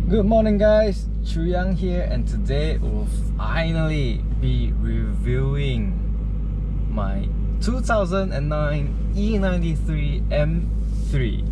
Good morning guys, Chu Yang here, and today we'll finally be reviewing my 2009 E93 M3.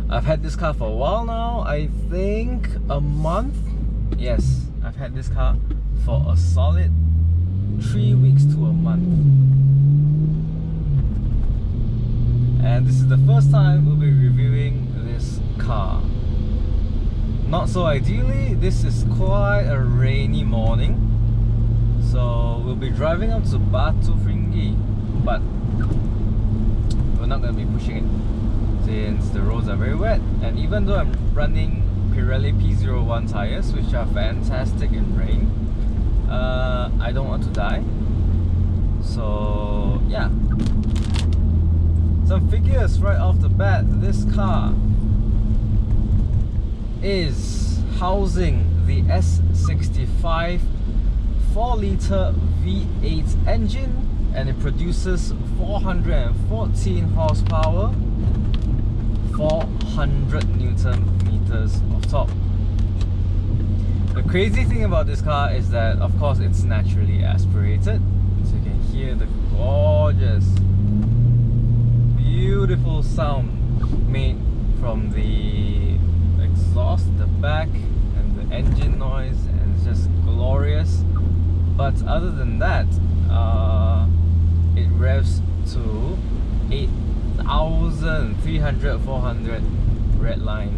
I've had this car for a while now, I think a month. Yes, I've had this car for a solid 3 weeks to a month. And this is the first time we'll be reviewing this car. Not so ideally, this is quite a rainy morning. So we'll be driving up to Batu Fringhi, but we're not going to be pushing it since the roads are very wet. And even though I'm running Pirelli P01 tires, which are fantastic in rain, I don't want to die. So yeah, some figures right off the bat. This car is housing the S65 4-litre V8 engine, and it produces 414 horsepower, 400 Newton meters of torque. The crazy thing about this car is that, of course, it's naturally aspirated, so you can hear the gorgeous, beautiful sound made from the exhaust at the back and the engine noise, and it's just glorious. But other than that, it revs to 8,300, 400 red line.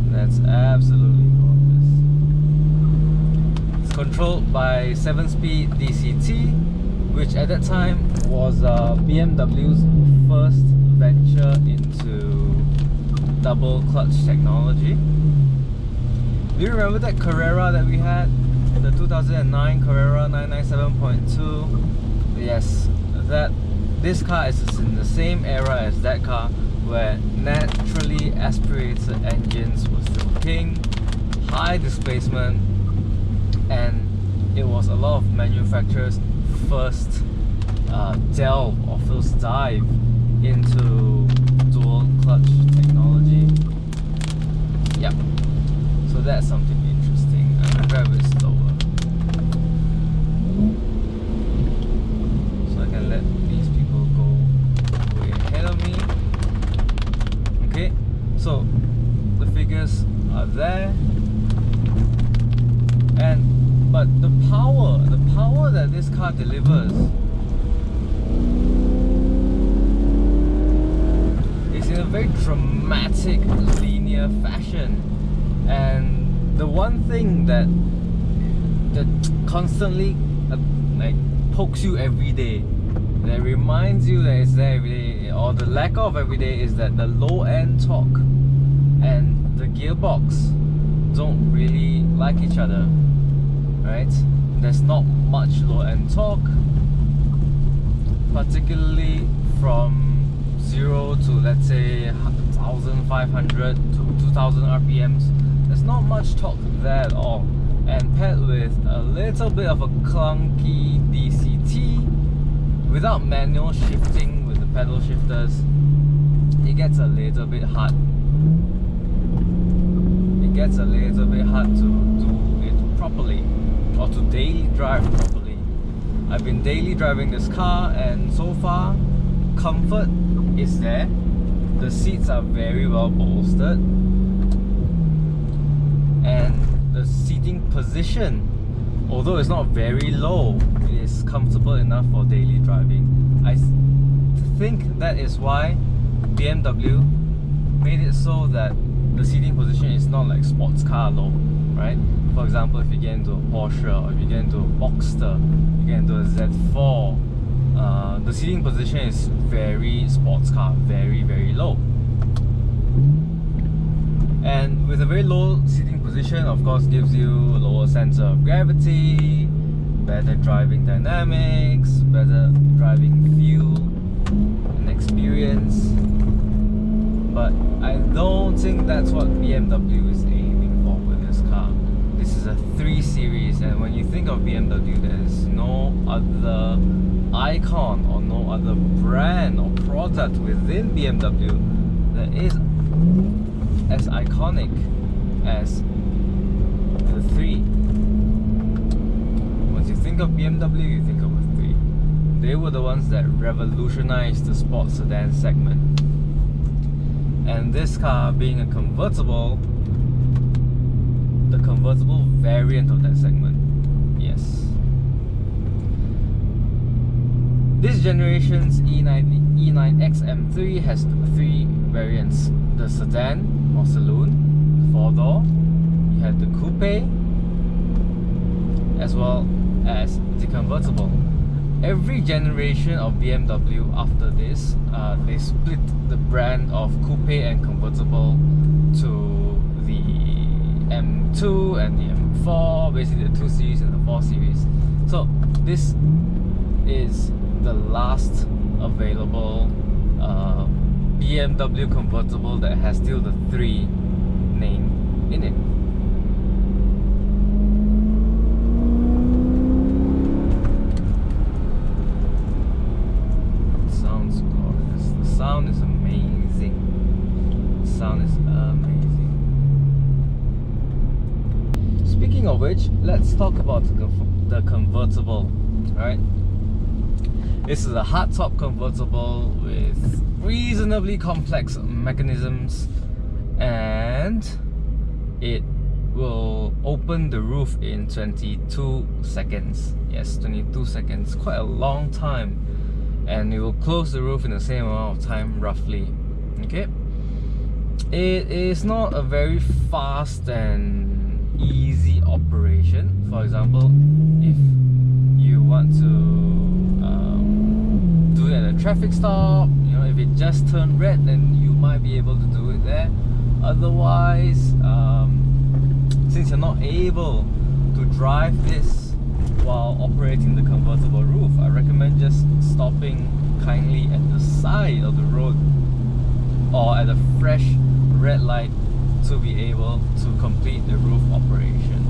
That's absolutely gorgeous. It's controlled by 7-speed DCT, which at that time was BMW's first venture into double clutch technology. Do you remember that Carrera that we had? The 2009 Carrera 997.2? Yes, this car is in the same era as that car, where naturally aspirated engines were still king, high displacement, and it was a lot of manufacturers' first delve or first dive into dual clutch technology. Yep, so that's something interesting. I'm gonna drive it slower so I can let these people go way ahead of me. Okay, so the figures are there, but the power that this car delivers is in a very dramatic, linear fashion. And the one thing that constantly like pokes you every day, that reminds you that it's there every day, or the lack of every day, is that the low end torque and the gearbox don't really like each other, right? There's not much low end torque, particularly from 0 to, let's say, 1,500 to 2,000 RPMs. There's not much torque there at all, and paired with a little bit of a clunky DCT without manual shifting with the pedal shifters, it gets a little bit hard. It gets a little bit hard to do it properly, or to daily drive properly. I've been daily driving this car, and so far comfort is there. The seats are very well bolstered, and the seating position, although it's not very low, it is comfortable enough for daily driving. I think that is why BMW made it so that the seating position is not like sports car low, right? For example, if you get into a Porsche, or if you get into a Boxster, you get into a Z4, the seating position is very sports car, very, very low. with a very low seating position, of course, gives you a lower center of gravity, better driving dynamics, better driving feel and experience. But I don't think that's what BMW is aiming for with this car. This is a 3 Series, and when you think of BMW, there's no other icon or no other brand or product within BMW that is as iconic as the 3. Once you think of BMW, you think of the 3. They were the ones that revolutionized the sports sedan segment. And this car being a convertible, the convertible variant of that segment. Yes. This generation's E93 M3 has 3 variants. The sedan or saloon, 4-door. You have the coupe, as well as the convertible. Every generation of BMW after this, they split the brand of coupe and convertible to the M2 and the M4, basically the 2 Series and the 4 Series. So this is the last available BMW convertible that has still the 3 name in it. Sound is amazing. Sound is amazing. Speaking of which, let's talk about the convertible, right? This is a hardtop convertible with reasonably complex mechanisms, and it will open the roof in 22 seconds. Yes, 22 seconds, quite a long time. And it will close the roof in the same amount of time, roughly. Okay, it is not a very fast and easy operation. For example, if you want to do it at a traffic stop, you know, if it just turned red, then you might be able to do it there. Otherwise, since you're not able to drive this while operating the convertible roof, I recommend just stopping kindly at the side of the road or at a fresh red light to be able to complete the roof operation.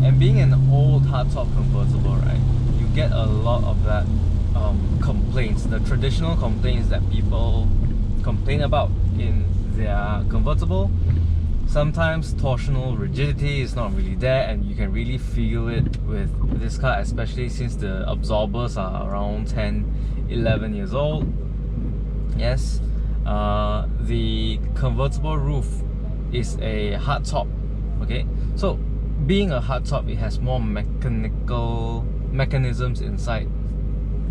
And being an old hardtop convertible, right, you get a lot of that complaints, the traditional complaints that people complain about in their convertible. Sometimes torsional rigidity is not really there, and you can really feel it with this car, especially since the absorbers are around 10-11 years old. Yes, the convertible roof is a hardtop. Okay, so being a hardtop, it has more mechanical mechanisms inside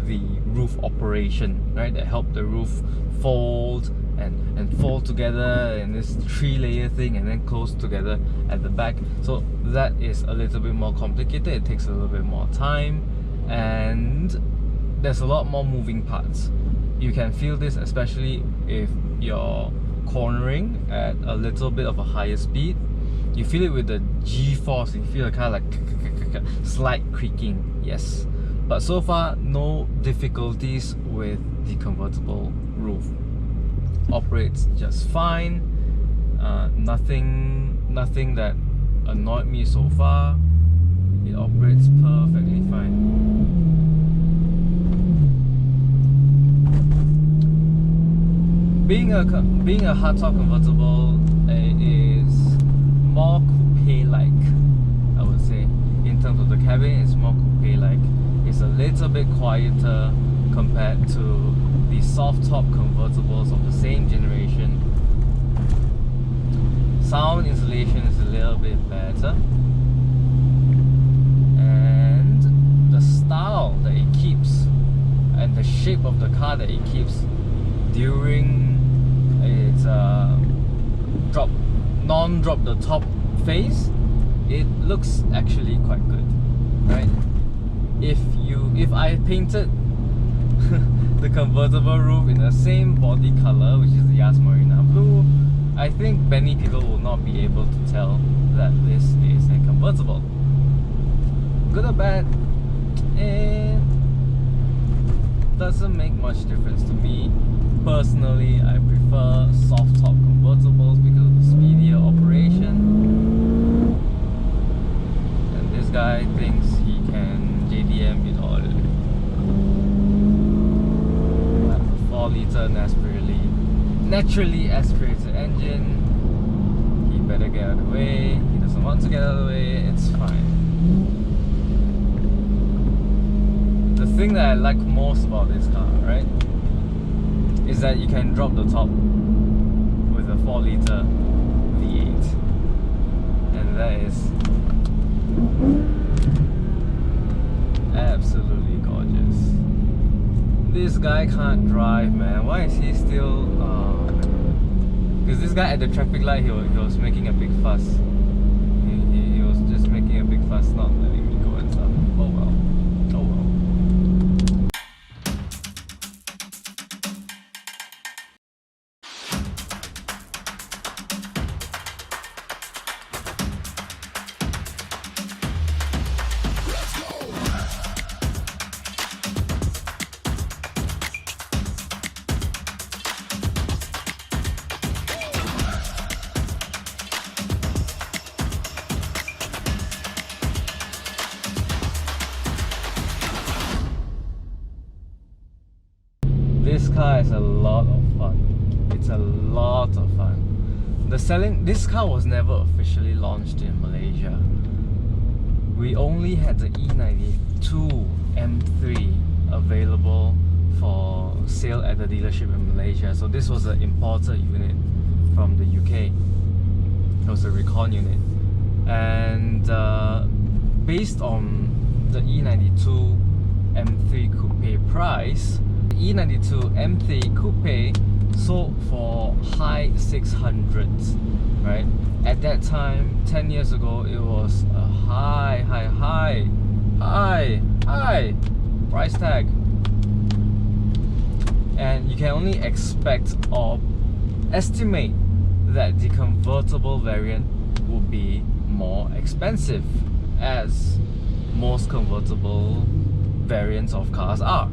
the roof operation, right, that help the roof fold and fold together in this 3-layer thing, and then close together at the back. So that is a little bit more complicated. It takes a little bit more time, and there's a lot more moving parts. You can feel this especially if you're cornering at a little bit of a higher speed. You feel it with the G-force. You feel a kind of like slight creaking. Yes, but so far no difficulties with the convertible roof. Operates just fine. Nothing that annoyed me so far. It operates perfectly fine. Being a hardtop convertible is more coupe-like, I would say. In terms of the cabin, it's more coupe-like. It's a little bit quieter compared to the soft-top convertibles of the same generation. Sound insulation is a little bit better, and the style that it keeps and the shape of the car that it keeps during its non-drop the top phase, it looks actually quite good, right? If I painted the convertible roof in the same body color, which is the Yas Marina blue, I think many people will not be able to tell that this is a convertible. good or bad, it doesn't make much difference to me. Personally, I prefer soft top convertibles because of the speedier operation. And this guy thinks he can JDM it all. But a 4-litre naturally aspirated engine. He better get out of the way. He doesn't want to get out of the way. It's fine. The thing that I like most about this car, right, is that you can drop the top with a 4-litre V8, and that is absolutely gorgeous. This guy can't drive, man. Why is he still? Because this guy at the traffic light, he was making a big fuss. He was just making a big fuss, not letting me go and stuff. Oh well. Oh well. This car is a lot of fun. It's a lot of fun. This car was never officially launched in Malaysia. We only had the E93 M3 available for sale at the dealership in Malaysia. So this was an imported unit from the UK. It was a recon unit. And based on the E92 M3 Coupe price, E92 M3 Coupe sold for high 600s, right? At that time, 10 years ago, it was a high price tag. And you can only expect or estimate that the convertible variant will be more expensive, as most convertible variants of cars are.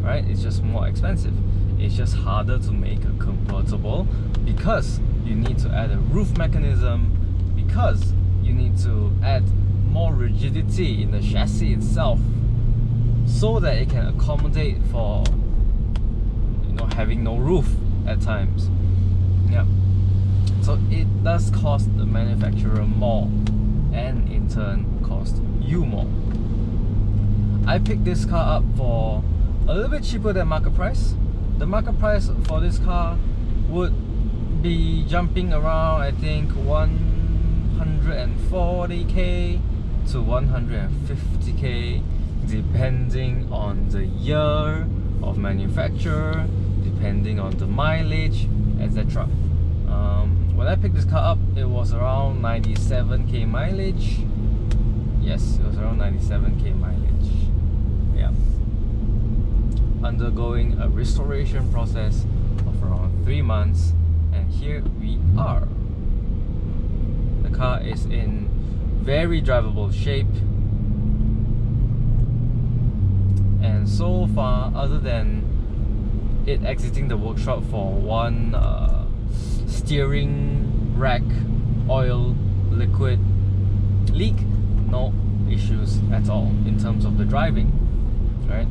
Right? It's just more expensive. It's just harder to make a convertible because you need to add a roof mechanism, because you need to add more rigidity in the chassis itself so that it can accommodate for, you know, having no roof at times. Yeah. So it does cost the manufacturer more, and in turn cost you more. I picked this car up for a little bit cheaper than market price. The market price for this car would be jumping around, I think, 140k to 150k, depending on the year of manufacture, depending on the mileage, etc. When I picked this car up, it was around 97k mileage. Yes, it was around 97k mileage. Yeah. Undergoing a restoration process of around 3 months, and here we are. The car is in very drivable shape, and so far, other than it exiting the workshop for one steering rack oil liquid leak, no issues at all in terms of the driving, right?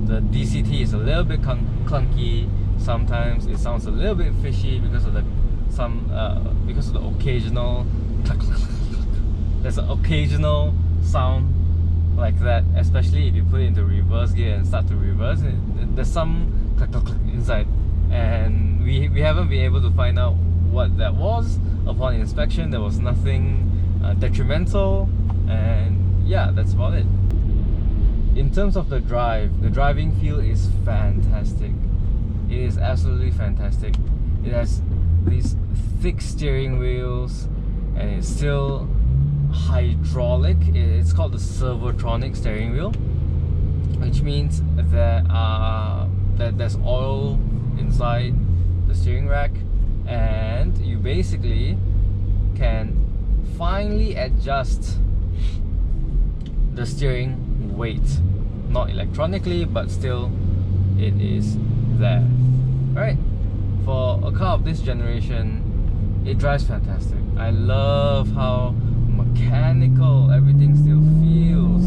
The DCT is a little bit clunky. Sometimes it sounds a little bit fishy because of the occasional there's an occasional sound like that, especially if you put it into reverse gear and start to reverse. There's some click inside, and we haven't been able to find out what that was. Upon inspection, there was nothing detrimental, and yeah, that's about it. In terms of the driving feel is fantastic. It is absolutely fantastic. It has these thick steering wheels, and it's still hydraulic. It's called the servotronic steering wheel, which means that there's oil inside the steering rack, and you basically can finely adjust the steering weight, not electronically, but still it is there, right? For a car of this generation, it drives fantastic. I love how mechanical everything still feels.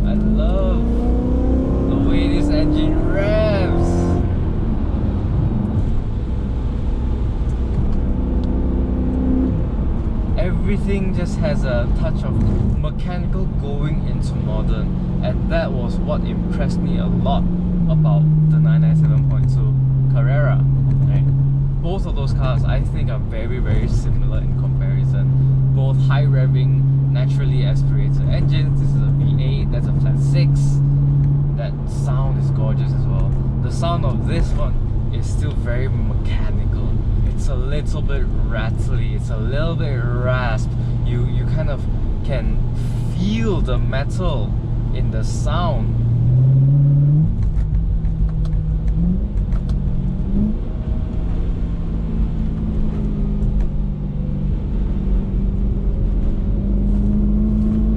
I love the way this engine revs. Everything just has a touch of mechanical going into modern, and that was what impressed me a lot about the 997.2 Carrera. Right? Both of those cars I think are very, very similar in comparison. Both high revving, naturally aspirated engines. This is a V8, that's a flat 6. That sound is gorgeous as well. The sound of this one is still very mechanical. It's a little bit rattly, it's a little bit rasp. You kind of can feel the metal in the sound.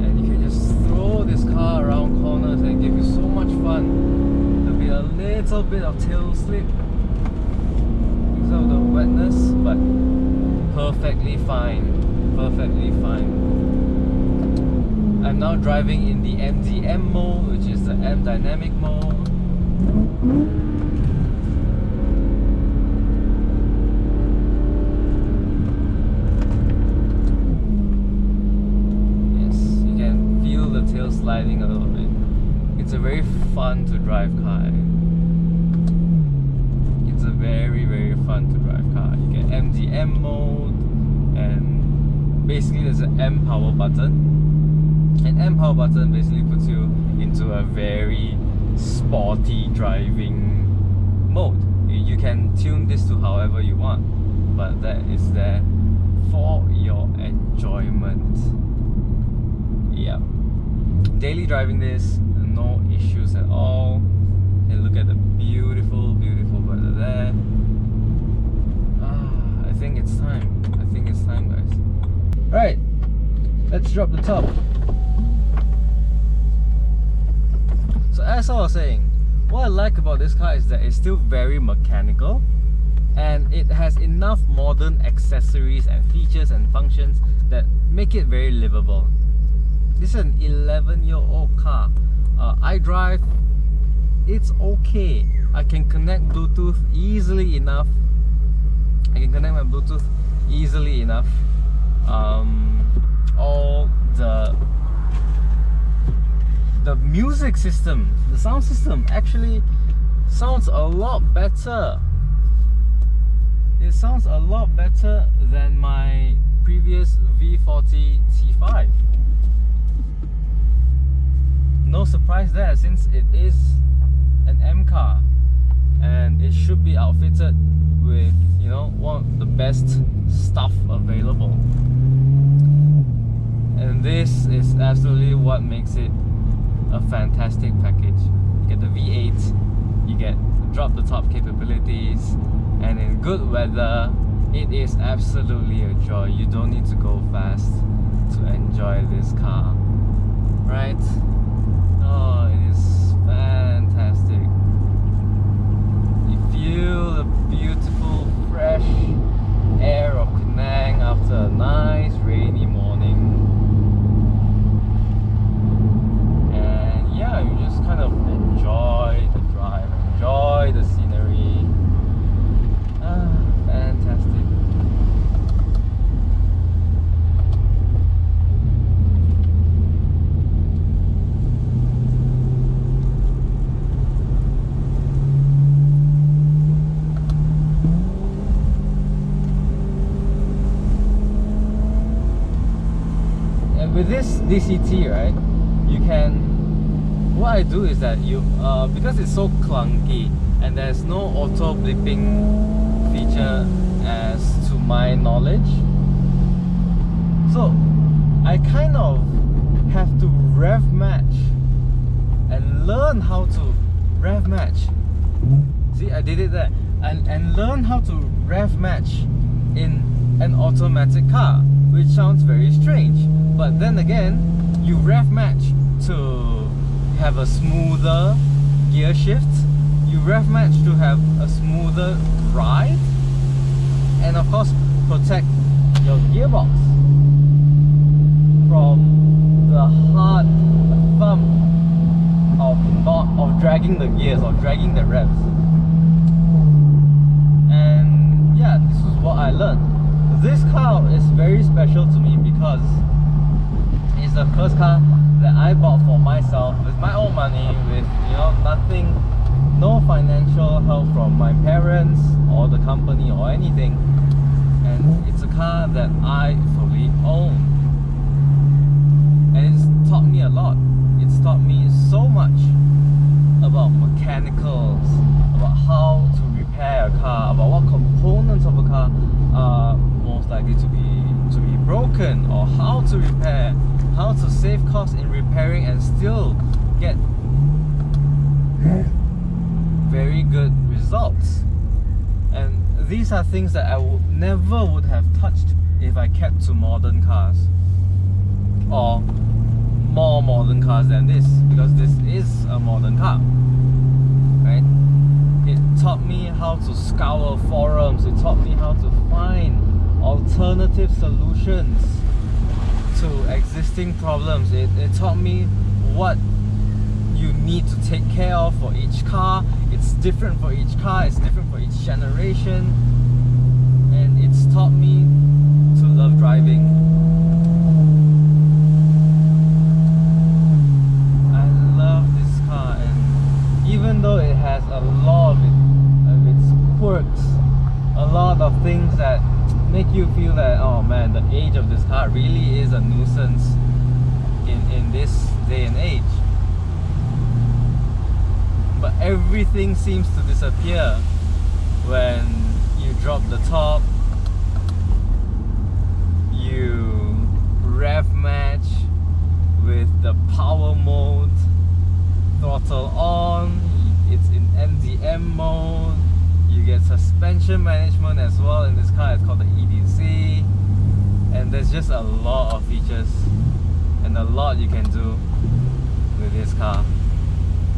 And you can just throw this car around corners and give you so much fun. There'll be a little bit of tail slip of the wetness, but perfectly fine. Perfectly fine. I'm now driving in the MDM mode, which is the M dynamic mode. Yes, you can feel the tail sliding a little bit. It's a very fun to drive car. It's a very, very fun to drive car. You get MDM mode, and basically there's an M power button. An M power button basically puts you into a very sporty driving mode. You can tune this to however you want, but that is there for your enjoyment. Yeah. Daily driving this, no issues at all. And look at the beautiful, beautiful weather there. I think it's time. I think it's time, guys. Right, let's drop the top. So as I was saying, what I like about this car is that it's still very mechanical, and it has enough modern accessories and features and functions that make it very livable. This is an 11-year-old car. I drive, it's okay. I can connect Bluetooth easily enough. I can connect my Bluetooth easily enough. All the music system, the sound system actually sounds a lot better. It sounds a lot better than my previous V40 T5. No surprise there, since it is an M car and it should be outfitted with, you know, one of the best stuff available. And this is absolutely what makes it a fantastic package. You get the V8, you get drop the top capabilities, and in good weather, it is absolutely a joy. You don't need to go fast to enjoy this car, right? Oh, it is fantastic. You feel the beautiful, fresh air of Penang after a nice rainy morning. Yeah, you just kind of enjoy the drive, enjoy the scenery. Fantastic. And with this DCT, right, you can, what I do is that because it's so clunky and there's no auto blipping feature as to my knowledge, so I kind of have to rev match and learn how to rev match. See, I did it there. And learn how to rev match in an automatic car, which sounds very strange, but then again, you rev match to have a smoother gear shift. You rev match to have a smoother ride, and of course protect your gearbox from the hard thump of dragging the gears or dragging the revs. And yeah, this is what I learned. This car is very special to me because it's the first car that I bought for myself with my own money, with nothing, no financial help from my parents or the company or anything. And it's a car that I fully own. And it's taught me a lot. It's taught me so much about mechanicals, about how to repair a car, about what components of a car are most likely to be broken, or how to repair, how to save costs in repairing and still get very good results. And these are things that I never would have touched if I kept to modern cars, or more modern cars than this, because this is a modern car, right? It taught me how to scour forums, it taught me how to find alternative solutions to existing problems. It taught me what you need to take care of for each car. It's different for each car, it's different for each generation, and it's taught me to love driving. I love this car, and even though it has a lot of its quirks, a lot of things that make you feel that, oh man, the age of this car really is a nuisance in this day and age. But everything seems to disappear when you drop the top, you rev match with the power mode, throttle on, it's in MDM mode, you get suspension management as well in this car. It's called the EDC, and there's just a lot of features and a lot you can do with this car.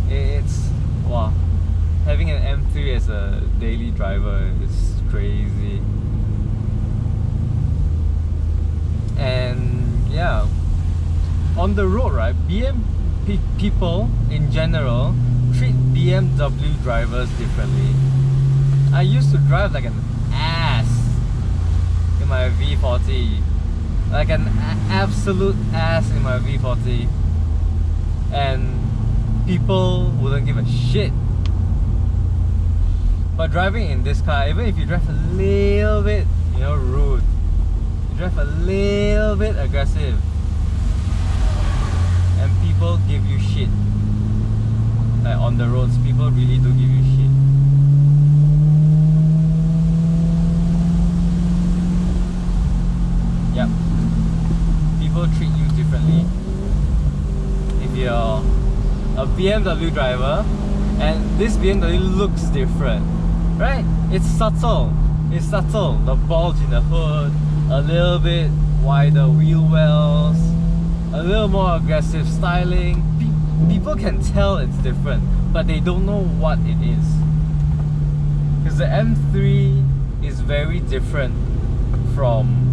It's wow, having an M3 as a daily driver is crazy. And yeah, on the road, right, people in general treat BMW drivers differently. I used to drive like an ass in my V40, like an absolute ass in my V40, and people wouldn't give a shit. But driving in this car, even if you drive a little bit, rude, you drive a little bit aggressive, and people give you shit. Like on the roads, people really do give you shit. Yep. People treat you differently. If you're a BMW driver and this BMW looks different, right? It's subtle. It's subtle. The bulge in the hood, a little bit wider wheel wells, a little more aggressive styling. People can tell it's different, but they don't know what it is. Because the M3 is very different from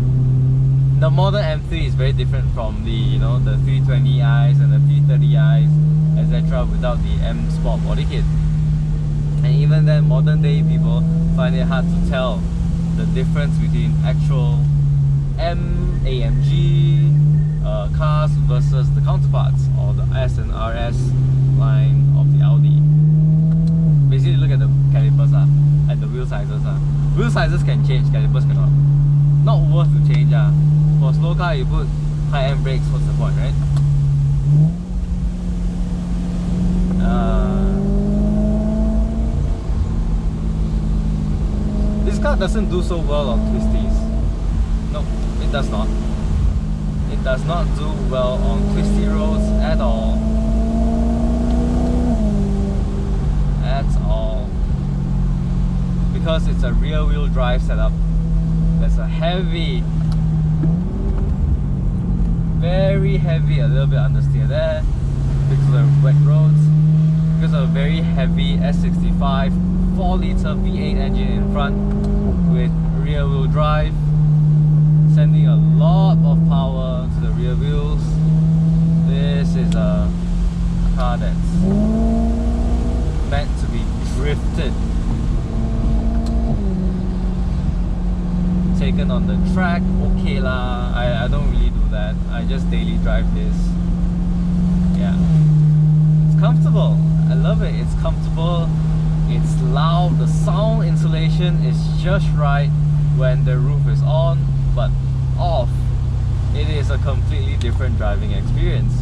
the modern M3 is very different from the the 320i's and the 330i's, etc. without the M Sport body kit. And even then, modern day people find it hard to tell the difference between actual AMG cars versus the counterparts, or the S and RS line of the Audi. Basically, look at the calipers and the wheel sizes. Wheel sizes can change, calipers cannot. Not worth to change. For a slow car, you put high-end brakes, what's the point, right? This car doesn't do so well on twisties. No, it does not. It does not do well on twisty roads at all. At all. Because it's a rear-wheel drive setup. There's a heavy, very heavy, a little bit understeer there, because of wet roads, because of a very heavy S65 4-litre V8 engine in front with rear wheel drive, sending a lot of power to the rear wheels. This is a car that's meant to be drifted, taken on the track. Okay lah, I don't really do that. I just daily drive this. Yeah, it's comfortable. I love it. It's comfortable, it's loud, the sound insulation is just right when the roof is on, but off, it is a completely different driving experience.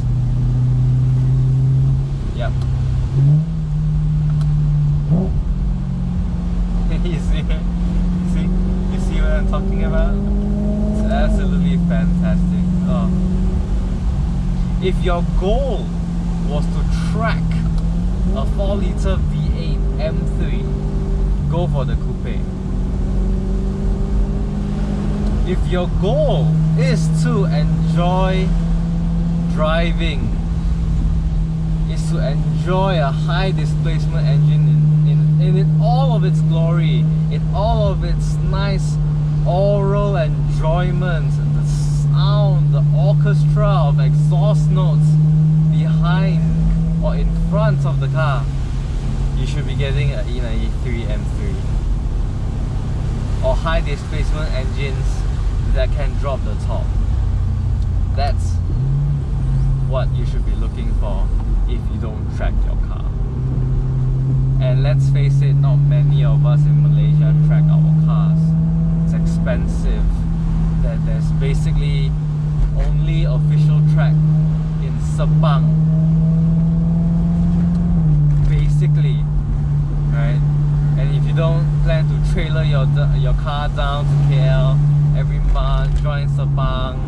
Yep. You see what I'm talking about? It's absolutely fantastic. Oh. If your goal was to track a 4-litre V8 M3, go for the coupe. If your goal is to enjoy driving, is to enjoy a high displacement engine in all of its glory, in all of its nice oral enjoyment, the sound, the orchestra of exhaust notes behind or in front of the car, you should be getting an E93 M3 or high displacement engines that can drop the top. That's what you should be looking for if you don't track your car. And let's face it, not many of us in Malaysia track our cars. It's expensive. There's basically only official track in Sabang, basically, right? And if you don't plan to trailer your car down to KL every month, join Sabang,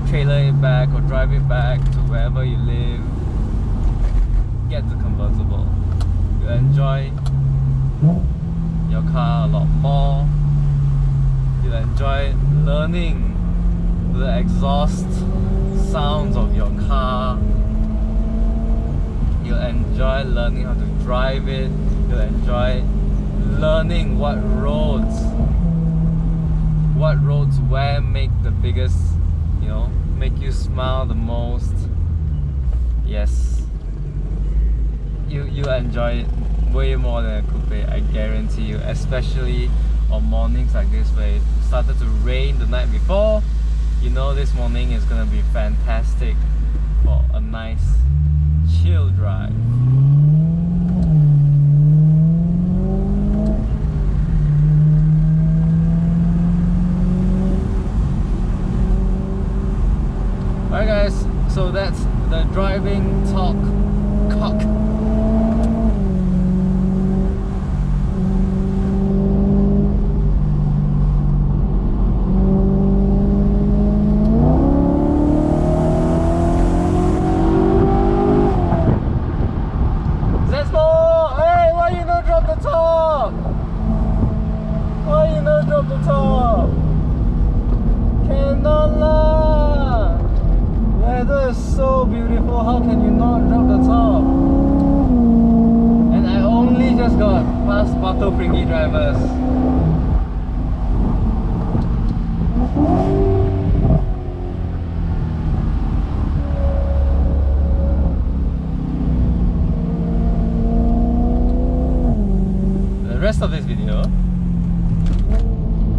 trailer it back or drive it back to wherever you live, get the convertible. You enjoy your car a lot more. You'll enjoy learning the exhaust sounds of your car. You'll enjoy learning how to drive it. You'll enjoy learning what roads where make the biggest, make you smile the most. Yes, you enjoy it way more than a coupe, I guarantee you, especially on mornings like this where it started to rain the night before. You know this morning is gonna be fantastic for a nice chill drive. Alright guys, so that's the driving talk cock. So beautiful, how can you not drop the top? And I only just got past Pato Pringgi drivers. The rest of this video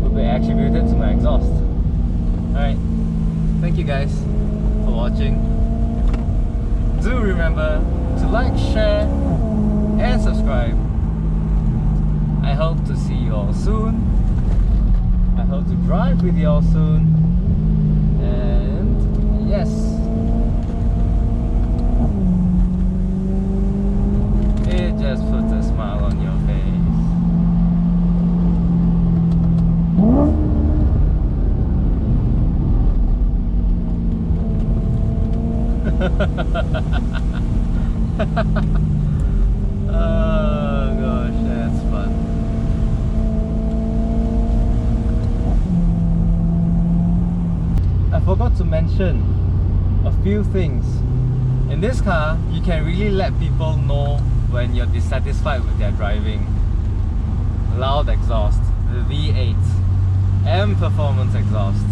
will be attributed to my exhaust. Alright, thank you guys for watching. Do remember to like, share and subscribe. I hope to see you all soon. I hope to drive with you all soon. And yes, it just puts a smile on your Oh gosh, that's fun. I forgot to mention a few things In this car, you can really let people know when you're dissatisfied with their driving. Loud exhaust, the V8, M performance exhaust.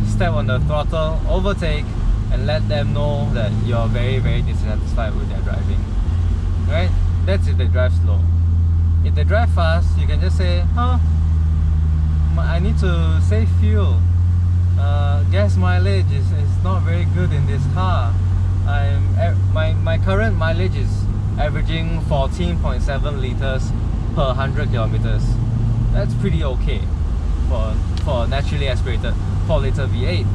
Step on the throttle, overtake, and let them know that you're very, very dissatisfied with their driving. Right? That's if they drive slow. If they drive fast, you can just say, I need to save fuel. Gas mileage is not very good in this car. My current mileage is averaging 14.7 liters per 100 kilometers. That's pretty okay for a naturally aspirated 4 liter V8,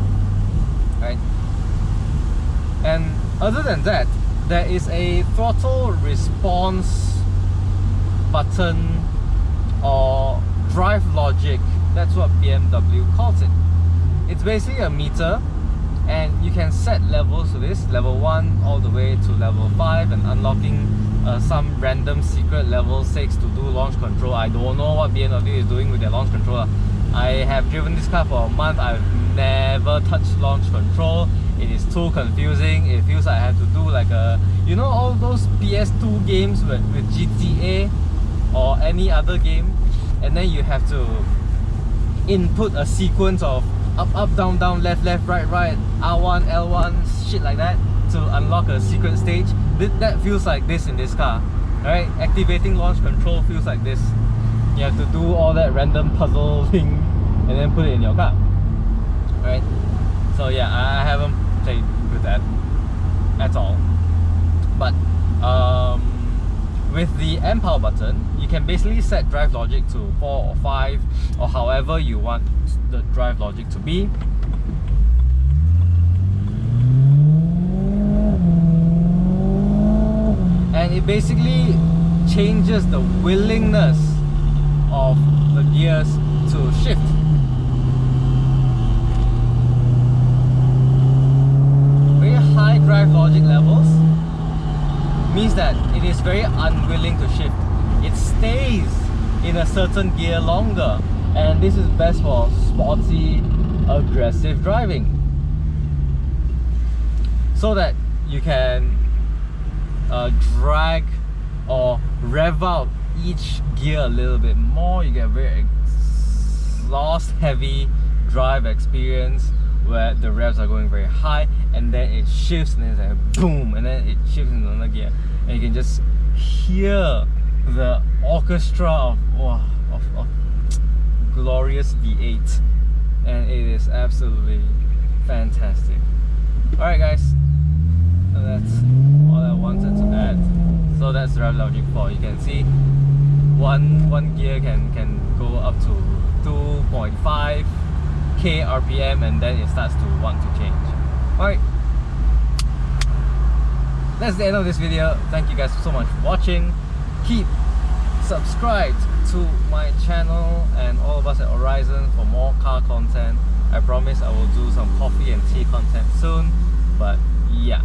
right? And other than that, there is a throttle response button or drive logic. That's what BMW calls it. It's basically a meter, and you can set levels to this, level 1 all the way to level 5, and unlocking some random secret level 6 to do launch control. I don't know what BMW is doing with their launch controller. I have driven this car for a month. I've never touched launch control. It is too confusing. It feels like I have to do like you know all those PS2 games with GTA or any other game, and then you have to input a sequence of up, down, down, left, right, R1, L1, shit like that to unlock a secret stage. That feels like this in this car, right? Activating launch control feels like this. You have to do all that random puzzle thing and then put it in your car, right? So yeah, I haven't played with that at all. But with the M power button, you can basically set drive logic to 4 or 5 or however you want the drive logic to be. And it basically changes the willingness of the gears to shift. Very high drive logic levels means that it is very unwilling to shift. It stays in a certain gear longer, and this is best for sporty, aggressive driving, so that you can drag or rev out each gear a little bit more. You get a very exhaust heavy drive experience where the revs are going very high, and then it shifts, and then it's like boom, and then it shifts into another gear, and you can just hear the orchestra of glorious V8, and it is absolutely fantastic. Alright guys, so that's all I wanted to add. So that's drive logic 4. You can see one gear can go up to 2.5k RPM, and then it starts to want to change. Alright, that's the end of this video. Thank you guys so much for watching. Keep subscribed to my channel and all of us at Horizon for more car content. I promise I will do some coffee and tea content soon, but yeah,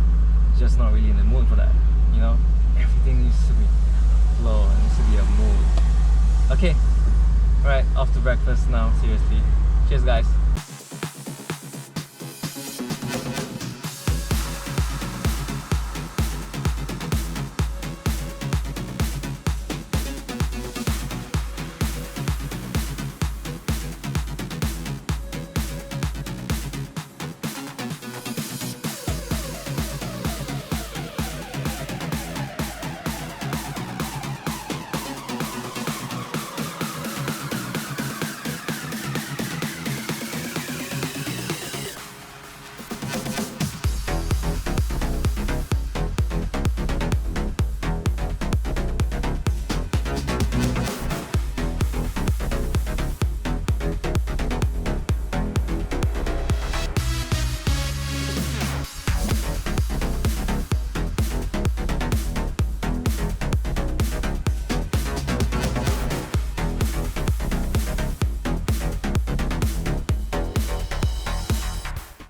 just not really in the mood for that, you know? Everything needs to be flow, it needs to be a mood. Okay, alright, off to breakfast now, seriously. Cheers guys.